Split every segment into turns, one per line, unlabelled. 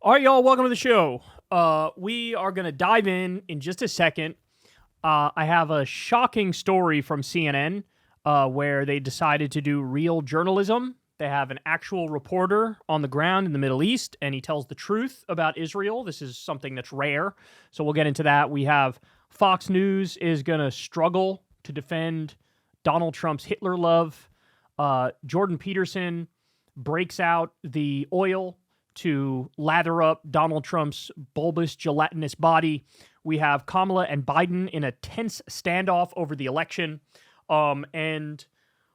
All right, y'all, welcome to the show. We are going to dive in just a second. I have a shocking story from CNN where they decided to do real journalism. They have an actual reporter on the ground in the Middle East, and he tells the truth about Israel. This is something that's rare, so we'll get into that. We have Fox News is going to struggle to defend Donald Trump's Hitler love. Jordan Peterson breaks out the oil to lather up Donald Trump's bulbous, gelatinous body. We have Kamala and Biden in a tense standoff over the election. And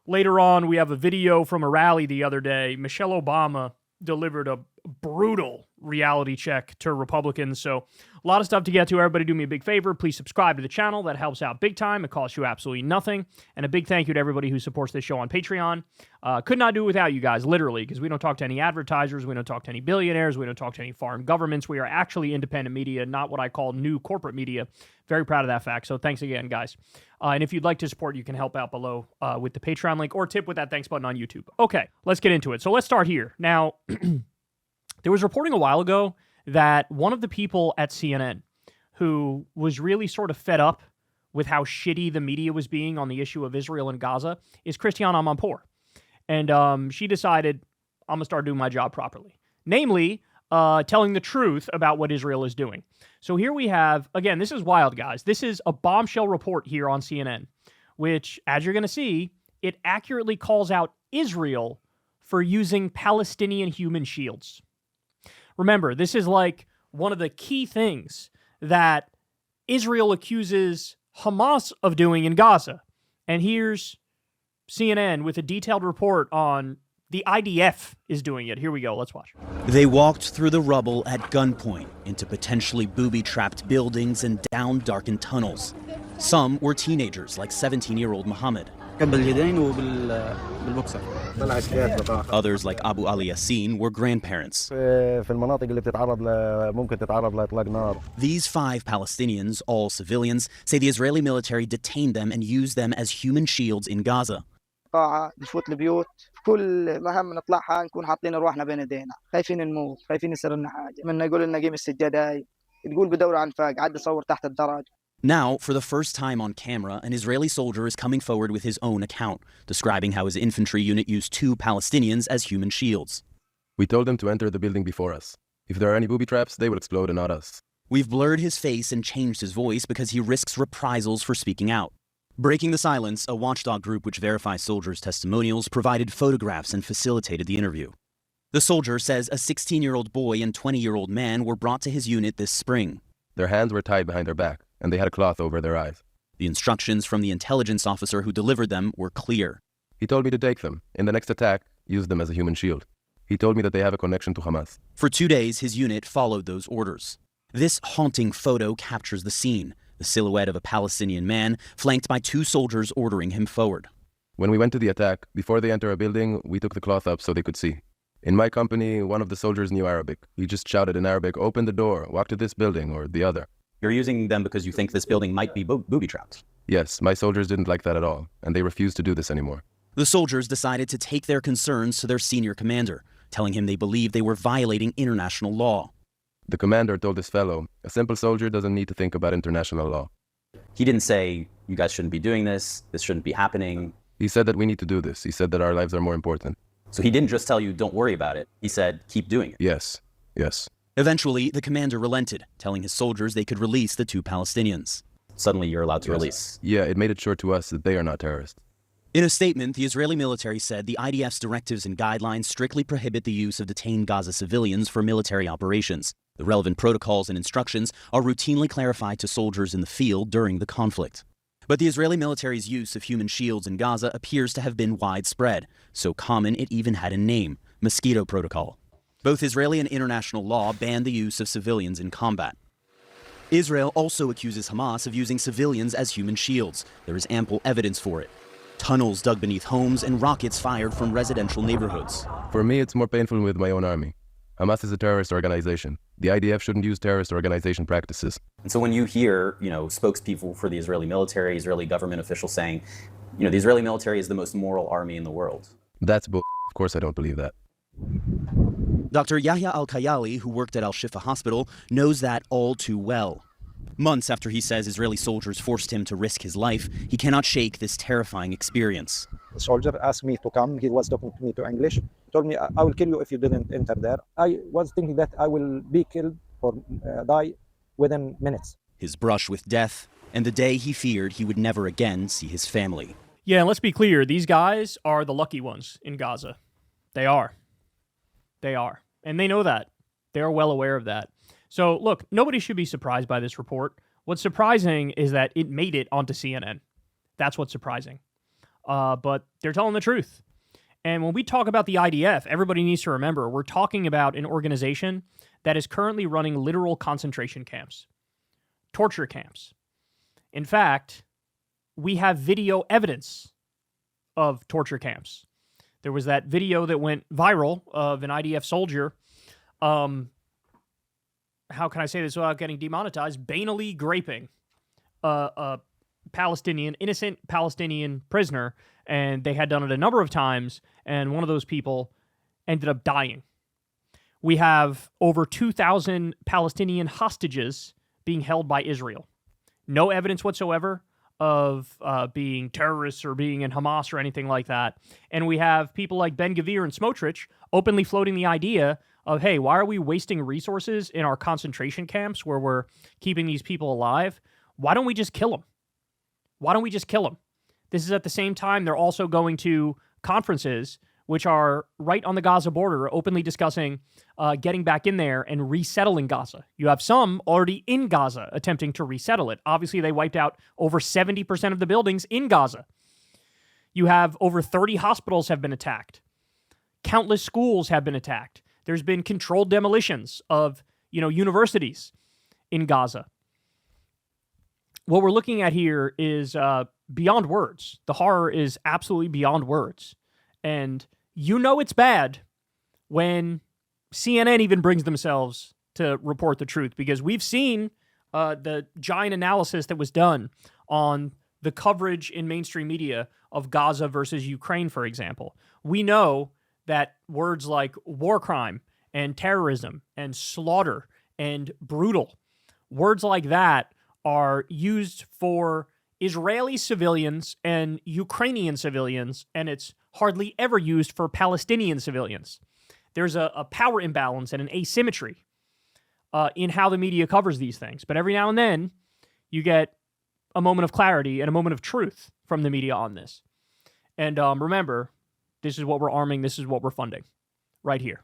later on, we have a video from a rally the other day. Michelle Obama delivered a brutal reality check to Republicans. So a lot of stuff to get to. Everybody do me a big favor. Please subscribe to the channel. That helps out big time. It costs you absolutely nothing. And a big thank you to everybody who supports this show on Patreon. Could not do it without you guys, literally, because we don't talk to any advertisers. We don't talk to any billionaires. We don't talk to any foreign governments. We are actually independent media, not what I call new corporate media. Very proud of that fact. So thanks again, guys. And if you'd like to support, you can help out below with the Patreon link or tip with that thanks button on YouTube. Okay, let's get into it. So let's start here. Now, there was reporting a while ago that one of the people at CNN who was really sort of fed up with how shitty the media was being on the issue of Israel and Gaza is Christiane Amanpour. And she decided, I'm going to start doing my job properly. Namely, telling the truth about what Israel is doing. So here we have, again, this is wild, guys. This is a bombshell report here on CNN, which, as you're going to see, it accurately calls out Israel for using Palestinian human shields. Remember, this is like one of the key things that Israel accuses Hamas of doing in Gaza. And here's CNN with a detailed report on the IDF is doing it. Here we go. Let's watch.
They walked through the rubble at gunpoint into potentially booby-trapped buildings and down darkened tunnels. Some were teenagers like 17-year-old Mohammed. Others, like Abu Ali Yassin, were grandparents. These 5 Palestinians, all civilians, say the Israeli military detained them and used them as human shields in Gaza.
كل مهام نطلعها نكون حاطين روحنا بين يدينا خايفين نموت خايفين يصير لنا حاجه منا يقول لنا قيم السجاده هاي تقول بدور عن فاق عاد صور تحت الدرج.
Now, for the first time on camera, an Israeli soldier is coming forward with his own account, describing how his infantry unit used 2 Palestinians as human shields.
We told them to enter the building before us. If there are any booby traps, they will explode and not us.
We've blurred his face and changed his voice because he risks reprisals for speaking out. Breaking the silence, a watchdog group which verifies soldiers' testimonials provided photographs and facilitated the interview. The soldier says a 16-year-old boy and 20-year-old man were brought to his unit this spring.
Their hands were tied behind their back, and they had a cloth over their eyes.
The instructions from the intelligence officer who delivered them were clear.
He told me to take them. In the next attack, use them as a human shield. He told me that they have a connection to Hamas.
For 2 days, his unit followed those orders. This haunting photo captures the scene. The silhouette of a Palestinian man, flanked by 2 soldiers ordering him forward.
When we went to the attack, before they enter a building, we took the cloth up so they could see. In my company, one of the soldiers knew Arabic. He just shouted in Arabic, "Open the door, walk to this building or the other."
You're using them because you think this building might be booby-trapped.
Yes, my soldiers didn't like that at all, and they refused to do this anymore.
The soldiers decided to take their concerns to their senior commander, telling him they believed they were violating international law.
The commander told this fellow, a simple soldier doesn't need to think about international law.
He didn't say, you guys shouldn't be doing this shouldn't be happening.
He said that we need to do this. He said that our lives are more important.
So he didn't just tell you, don't worry about it. He said, keep doing it.
Yes, yes.
Eventually, the commander relented, telling his soldiers they could release the 2 Palestinians.
Suddenly you're allowed to release.
Yeah, it made it sure to us that they are not terrorists.
In a statement, the Israeli military said the IDF's directives and guidelines strictly prohibit the use of detained Gaza civilians for military operations. The relevant protocols and instructions are routinely clarified to soldiers in the field during the conflict. But the Israeli military's use of human shields in Gaza appears to have been widespread, so common it even had a name, Mosquito Protocol. Both Israeli and international law ban the use of civilians in combat. Israel also accuses Hamas of using civilians as human shields. There is ample evidence for it. Tunnels dug beneath homes and rockets fired from residential neighborhoods.
For me, it's more painful with my own army. Hamas is a terrorist organization. The IDF shouldn't use terrorist organization practices.
And so when you hear, spokespeople for the Israeli military, Israeli government officials saying, the Israeli military is the most moral army in the world.
That's bull. Of course I don't believe that.
Dr. Yahya Al-Kayali, who worked at Al-Shifa Hospital, knows that all too well. Months after he says Israeli soldiers forced him to risk his life, he cannot shake this terrifying experience.
The soldier asked me to come. He was talking to me to English. He told me, I will kill you if you didn't enter there. I was thinking that I will be killed or die within minutes.
His brush with death, and the day he feared he would never again see his family.
Yeah, and let's be clear. These guys are the lucky ones in Gaza. They are. They are. And they know that. They're well aware of that. So, look, nobody should be surprised by this report. What's surprising is that it made it onto CNN. That's what's surprising. But they're telling the truth. And when we talk about the IDF, everybody needs to remember we're talking about an organization that is currently running literal concentration camps, torture camps. In fact, we have video evidence of torture camps. There was that video that went viral of an IDF soldier, how can I say this without getting demonetized, banally raping a innocent Palestinian prisoner, and they had done it a number of times, and one of those people ended up dying. We have over 2,000 Palestinian hostages being held by Israel. No evidence whatsoever of being terrorists or being in Hamas or anything like that. And we have people like Ben-Gvir and Smotrich openly floating the idea of, hey, why are we wasting resources in our concentration camps where we're keeping these people alive? Why don't we just kill them? Why don't we just kill them? This is at the same time they're also going to conferences which are right on the Gaza border, openly discussing getting back in there and resettling Gaza. You have some already in Gaza attempting to resettle it. Obviously, they wiped out over 70% of the buildings in Gaza. You have over 30 hospitals have been attacked. Countless schools have been attacked. There's been controlled demolitions of, universities in Gaza. What we're looking at here is beyond words. The horror is absolutely beyond words. And it's bad when CNN even brings themselves to report the truth, because we've seen the giant analysis that was done on the coverage in mainstream media of Gaza versus Ukraine, for example. We know that words like war crime and terrorism and slaughter and brutal, words like that are used for Israeli civilians and Ukrainian civilians, and it's hardly ever used for Palestinian civilians. There's a power imbalance and an asymmetry in how the media covers these things. But every now and then, you get a moment of clarity and a moment of truth from the media on this. And remember, this is what we're arming, this is what we're funding, right here.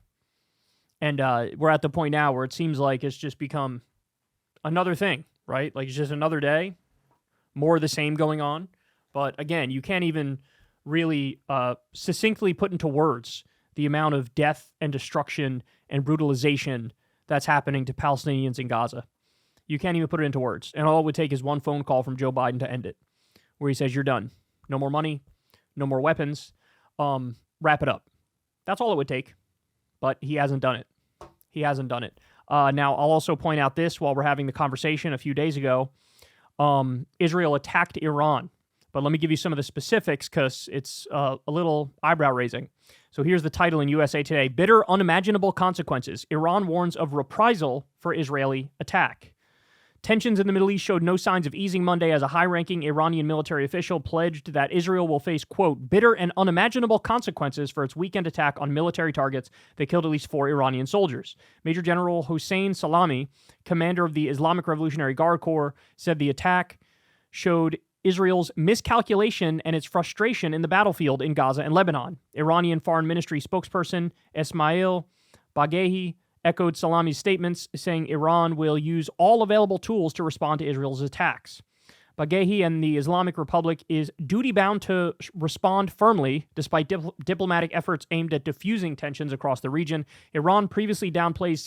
And we're at the point now where it seems like it's just become another thing, right? Like it's just another day, more of the same going on. But again, you can't even really succinctly put into words the amount of death and destruction and brutalization that's happening to Palestinians in Gaza. You can't even put it into words. And all it would take is one phone call from Joe Biden to end it, where he says, you're done. No more money, no more weapons, wrap it up. That's all it would take. But he hasn't done it. He hasn't done it. Now, I'll also point out this while we're having the conversation a few days ago. Israel attacked Iran. But let me give you some of the specifics because it's a little eyebrow-raising. So here's the title in USA Today. Bitter, unimaginable consequences. Iran warns of reprisal for Israeli attack. Tensions in the Middle East showed no signs of easing Monday as a high-ranking Iranian military official pledged that Israel will face, quote, bitter and unimaginable consequences for its weekend attack on military targets that killed at least 4 Iranian soldiers. Major General Hossein Salami, commander of the Islamic Revolutionary Guard Corps, said the attack showed Israel's miscalculation and its frustration in the battlefield in Gaza and Lebanon. Iranian Foreign Ministry spokesperson Ismail Baghaei echoed Salami's statements, saying Iran will use all available tools to respond to Israel's attacks. Baghaei and the Islamic Republic is duty-bound to respond firmly, despite diplomatic efforts aimed at diffusing tensions across the region. Iran previously downplayed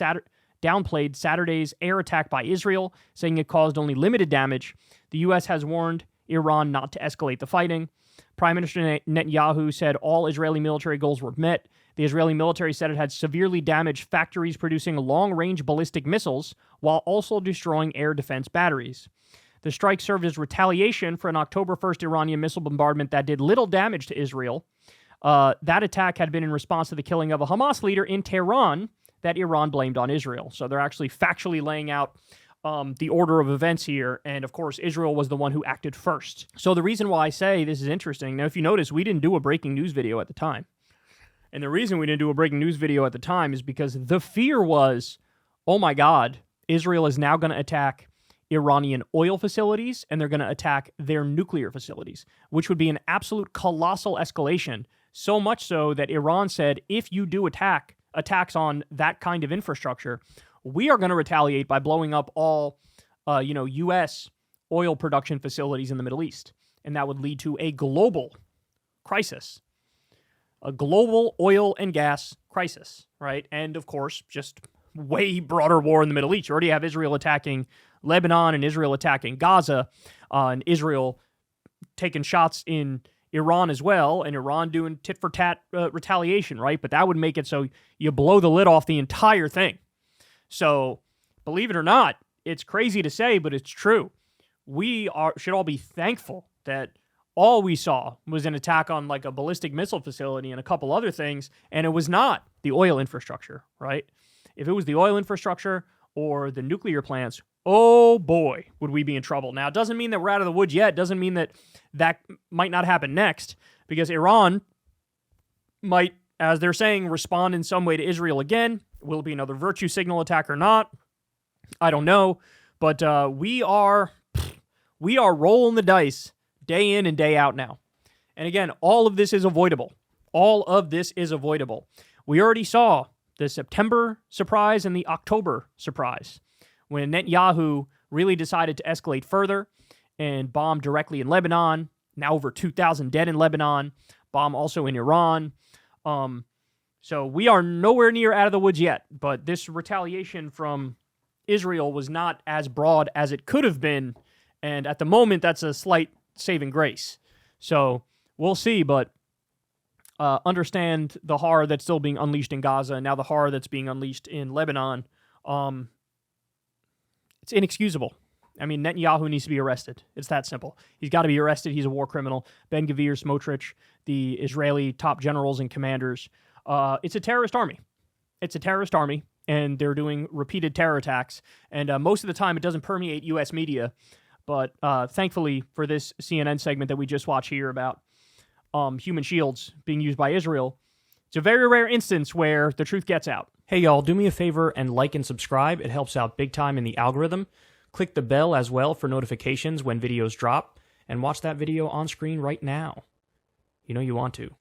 Saturday's air attack by Israel, saying it caused only limited damage. The U.S. has warned Iran not to escalate the fighting. Prime Minister Netanyahu said all Israeli military goals were met. The Israeli military said it had severely damaged factories producing long-range ballistic missiles while also destroying air defense batteries. The strike served as retaliation for an October 1st Iranian missile bombardment that did little damage to Israel. That attack had been in response to the killing of a Hamas leader in Tehran that Iran blamed on Israel. So they're actually factually laying out the order of events here. And of course, Israel was the one who acted first. So the reason why I say this is interesting, now if you notice, we didn't do a breaking news video at the time. And the reason we didn't do a breaking news video at the time is because the fear was, oh my God, Israel is now going to attack Iranian oil facilities and they're going to attack their nuclear facilities, which would be an absolute colossal escalation. So much so that Iran said, if you do attacks on that kind of infrastructure, we are going to retaliate by blowing up all, U.S. oil production facilities in the Middle East. And that would lead to a global crisis, a global oil and gas crisis, right? And of course, just way broader war in the Middle East. You already have Israel attacking Lebanon and Israel attacking Gaza, and Israel taking shots in Iran as well, and Iran doing tit-for-tat retaliation, right? But that would make it so you blow the lid off the entire thing. So, believe it or not, it's crazy to say, but it's true. We should all be thankful that all we saw was an attack on like a ballistic missile facility and a couple other things, and it was not the oil infrastructure, right? If it was the oil infrastructure or the nuclear plants, oh boy, would we be in trouble. Now, it doesn't mean that we're out of the woods yet. It doesn't mean that that might not happen next, because Iran might, as they're saying, respond in some way to Israel again. Will it be another virtue signal attack or not? I don't know. But we are rolling the dice day in and day out now. And again, all of this is avoidable. All of this is avoidable. We already saw the September surprise and the October surprise, when Netanyahu really decided to escalate further and bomb directly in Lebanon. Now over 2,000 dead in Lebanon. Bomb also in Iran. So we are nowhere near out of the woods yet. But this retaliation from Israel was not as broad as it could have been. And at the moment, that's a slight saving grace. So we'll see, but understand the horror that's still being unleashed in Gaza, and now the horror that's being unleashed in Lebanon. It's inexcusable. I mean, Netanyahu needs to be arrested. It's that simple. He's got to be arrested. He's a war criminal. Ben-Gvir, Smotrich, the Israeli top generals and commanders. It's a terrorist army. It's a terrorist army, and they're doing repeated terror attacks. And most of the time, it doesn't permeate U.S. media. But thankfully for this CNN segment that we just watched here about human shields being used by Israel, it's a very rare instance where the truth gets out. Hey, y'all, do me a favor and like and subscribe. It helps out big time in the algorithm. Click the bell as well for notifications when videos drop, and watch that video on screen right now. You know you want to.